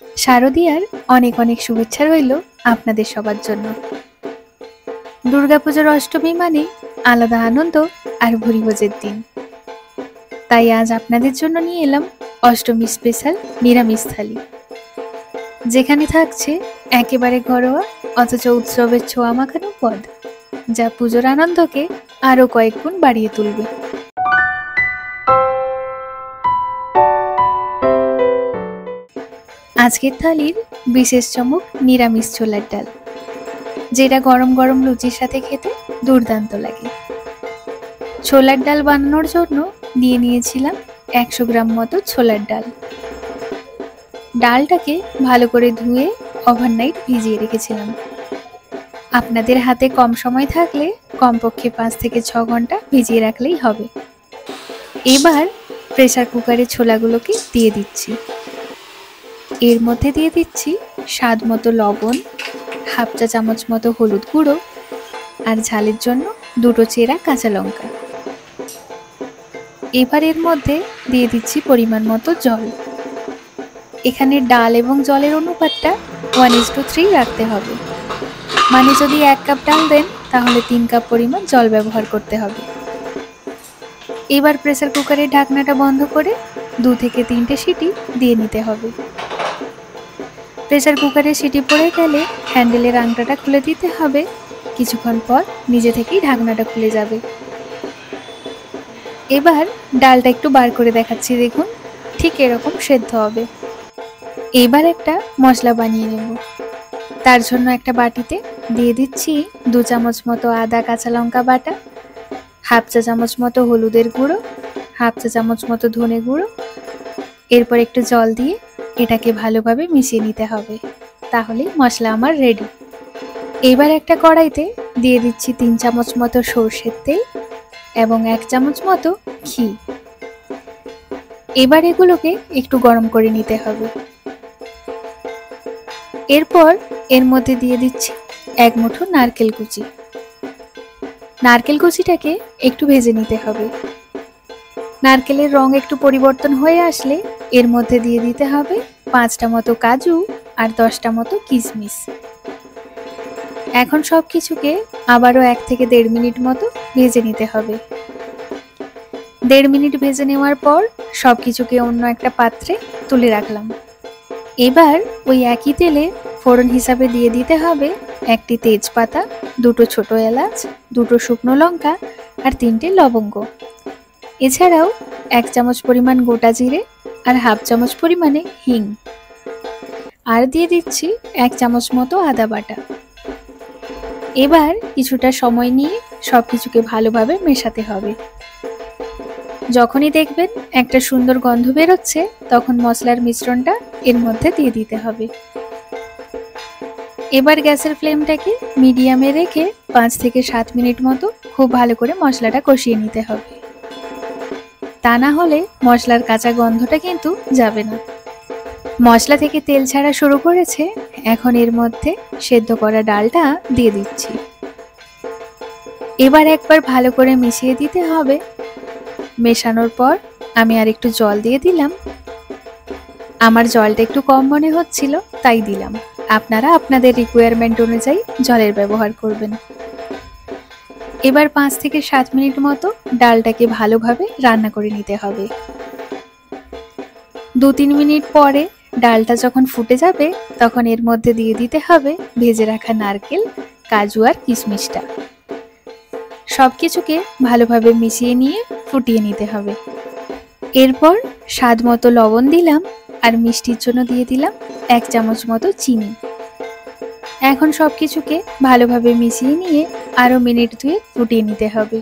শারদীয়ার অনেক অনেক শুভেচ্ছা রইল আপনাদের সবার জন্য। দুর্গাপুজোর অষ্টমী মানে আলাদা আনন্দ আর ভুরিভোজের দিন। তাই আজ আপনাদের জন্য নিয়ে এলাম অষ্টমী স্পেশাল নিরামিষ থালি, যেখানে থাকছে একেবারে ঘরোয়া অথচ উৎসবের ছোঁয়া মাখানো পদ, যা পুজোর আনন্দকে আরো কয়েক গুণ বাড়িয়ে তুলবে। আজকের থালির বিশেষ চমক নিরামিষ ছোলার ডাল, যেটা গরম গরম লুচির সাথে খেতে দুর্দান্ত লাগে। ছোলার ডাল বানানোর জন্য নিয়ে নিয়েছিলাম 100 গ্রাম মতো ছোলার ডাল। ডালটাকে ভালো করে ধুয়ে ওভারনাইট ভিজিয়ে রেখেছিলাম। আপনাদের হাতে কম সময় থাকলে কমপক্ষে 5 থেকে 6 ঘন্টা ভিজিয়ে রাখলেই হবে। এবার প্রেসার কুকারে ছোলাগুলোকে দিয়ে দিচ্ছি। এর মধ্যে দিয়ে দিচ্ছি স্বাদ মতো লবণ, হাফ চা চামচ মতো হলুদ গুঁড়ো আর ঝালের জন্য 2টো চেরা কাঁচা লঙ্কা। এবার এর মধ্যে দিয়ে দিচ্ছি পরিমাণ মতো জল। এখানে ডাল এবং জলের অনুপাতটা 1:3 রাখতে হবে, মানে যদি 1 কাপ ডাল দেন তাহলে 3 কাপ পরিমাণ জল ব্যবহার করতে হবে। এবার প্রেসার কুকারের ঢাকনাটা বন্ধ করে 2 থেকে 3টে সিটি দিয়ে নিতে হবে। প্রেসার কুকারে সিটি পড়ে গেলে হ্যান্ডেলের আংটাটা খুলে দিতে হবে। কিছুক্ষণ পর নিজে থেকেই ঢাকনাটা খুলে যাবে। এবার ডালটা একটু বার করে দেখাচ্ছি, দেখুন ঠিক এরকম সেদ্ধ হবে। এবার একটা মশলা বানিয়ে নেব। তার জন্য একটা বাটিতে দিয়ে দিচ্ছি 2 চামচ মতো আদা কাঁচা লঙ্কা বাটা, হাফ চা চামচ মতো হলুদের গুঁড়ো, হাফ চা চামচ মতো ধনে গুঁড়ো। এরপর একটু জল দিয়ে এটাকে ভালোভাবে মিশিয়ে নিতে হবে, তাহলেই মশলা আমার রেডি। এবার একটা কড়াইতে দিয়ে দিচ্ছি 3 চামচ মতো সরষের তেল এবং 1 চামচ মতো ঘি। এবার এগুলোকে একটু গরম করে নিতে হবে। এরপর এর মধ্যে দিয়ে দিচ্ছি 1 মুঠো নারকেল কুচি। নারকেল কুচিটাকে একটু ভেজে নিতে হবে। নারকেলের রং একটু পরিবর্তন হয়ে আসলে এর মধ্যে দিয়ে দিতে হবে 5টা মতো কাজু আর 10টা মতো কিশমিশ। এখন সব কিছুকে আবারও 1 থেকে 1.5 মিনিট মতো ভেজে নিতে হবে। 1.5 মিনিট ভেজে নেওয়ার পর সব কিছুকে অন্য একটা পাত্রে তুলে রাখলাম। এবার ওই একই তেলে ফোড়ন হিসাবে দিয়ে দিতে হবে 1টি তেজপাতা, 2টো ছোট এলাচ, 2টো শুকনো লঙ্কা আর 3টে লবঙ্গ। এছাড়াও 1 চামচ পরিমাণ গোটা জিরে আর হাফ চামচ পরিমাণে হিং। আর দিয়ে দিচ্ছি 1 চামচ মতো আদা বাটা। এবার কিছুটা সময় নিয়ে সব কিছুকে ভালোভাবে মেশাতে হবে। যখনই দেখবেন একটা সুন্দর গন্ধ বেরোচ্ছে, তখন মশলার মিশ্রণটা এর মধ্যে দিয়ে দিতে হবে। এবার গ্যাসের ফ্লেমটাকে মিডিয়ামে রেখে 5 থেকে 7 মিনিট মতো খুব ভালো করে মশলাটা কষিয়ে নিতে হবে। তা না হলে মশলার কাঁচা গন্ধটা কিন্তু যাবে না। মশলা থেকে তেল ছাড়া শুরু করেছে, এখন এর মধ্যে সেদ্ধ করা ডালটা দিয়ে দিচ্ছি। এবার একবার ভালো করে মিশিয়ে দিতে হবে। মেশানোর পর আমি আর একটু জল দিয়ে দিলাম। আমার জলটা একটু কম মনে হচ্ছিল, তাই দিলাম। আপনারা আপনাদের রিকোয়ারমেন্ট অনুযায়ী জলের ব্যবহার করবেন। এবার 5 থেকে 7 মিনিট মতো ডালটাকে ভালোভাবে রান্না করে নিতে হবে। 2-3 মিনিট পরে ডালটা যখন ফুটে যাবে, তখন এর মধ্যে দিয়ে দিতে হবে ভেজে রাখা নারকেল, কাজু আর কিশমিশটা। সবকিছুকে ভালোভাবে মিশিয়ে নিয়ে ফুটিয়ে নিতে হবে। এরপর স্বাদ মতো লবণ দিলাম আর মিষ্টির জন্য দিয়ে দিলাম 1 চামচ মতো চিনি। এখন সবকিছুকে ভালোভাবে মিশিয়ে নিয়ে আরো মিনিট 2 ফুটিয়ে নিতে হবে।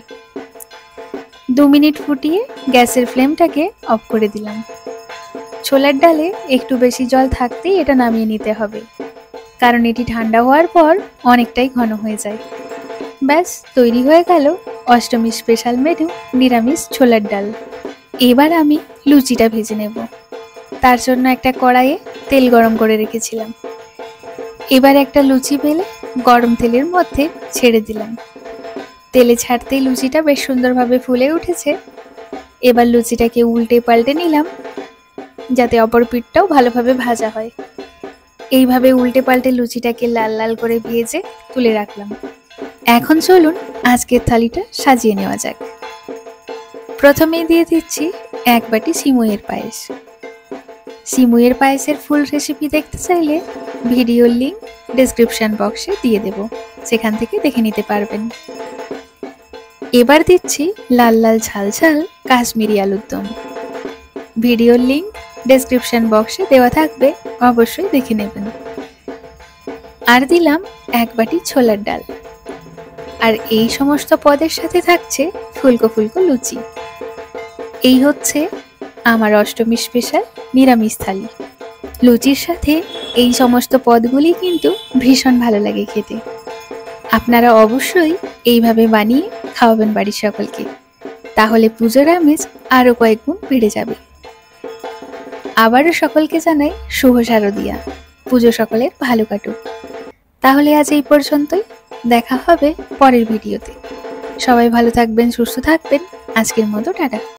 2 মিনিট ফুটিয়ে গ্যাসের ফ্লেমটাকে অফ করে দিলাম। ছোলার ডালে একটু বেশি জল থাকতেই এটা নামিয়ে নিতে হবে, কারণ এটি ঠান্ডা হওয়ার পর অনেকটাই ঘন হয়ে যায়। ব্যাস তৈরি হয়ে গেল অষ্টমী স্পেশাল মেনু নিরামিষ ছোলার ডাল। এবার আমি লুচিটা ভেজে নেব। তার জন্য একটা কড়াইয়ে তেল গরম করে রেখেছিলাম। এবার একটা লুচি বেলে গরম তেলের মধ্যে ছেড়ে দিলাম। তেলে ছাড়তেই লুচিটা বেশ সুন্দরভাবে ফুলে উঠেছে। এবার লুচিটাকে উল্টে পাল্টে নিলাম, যাতে অপর পিঠটাও ভালোভাবে ভাজা হয়। এইভাবে উল্টে পাল্টে লুচিটাকে লাল লাল করে ভেজে তুলে রাখলাম। এখন চলুন আজকের থালিটা সাজিয়ে নেওয়া যাক। প্রথমেই দিয়ে দিচ্ছি 1 বাটি সিমুইয়ের পায়েস। সিমুইয়ের পায়েসের ফুল রেসিপি দেখতে চাইলে ভিডিওর লিংক ডেসক্রিপশন বক্সে দিয়ে দেব, সেখান থেকে দেখে নিতে পারবেন। এবার দিচ্ছি লাল লাল ঝাল ঝাল কাশ্মীরি আলুর দম। ভিডিওর লিংক ডেসক্রিপশন বক্সে দেওয়া থাকবে, অবশ্যই দেখে নেবেন। আর দিলাম 1 বাটি ছোলার ডাল। আর এই সমস্ত পদের সাথে থাকছে ফুলকো ফুলকো লুচি। এই হচ্ছে আমার অষ্টমী স্পেশাল নিরামিষ থালি। লুচির সাথে এই সমস্ত পদগুলি কিন্তু ভীষণ ভালো লাগে খেতে। আপনারা অবশ্যই এইভাবে বানিয়ে খাওয়াবেন বাড়ির সকলকে, তাহলে পুজোর আমেজ আরো কয়েক গুণ বেড়ে যাবে। আবারও সকলকে জানাই শুভ শারদিয়া। পুজো সকলের ভালো কাটুক। তাহলে আজ এই পর্যন্তই, দেখা হবে পরের ভিডিওতে। সবাই ভালো থাকবেন, সুস্থ থাকবেন। আজকের মতো টাটা।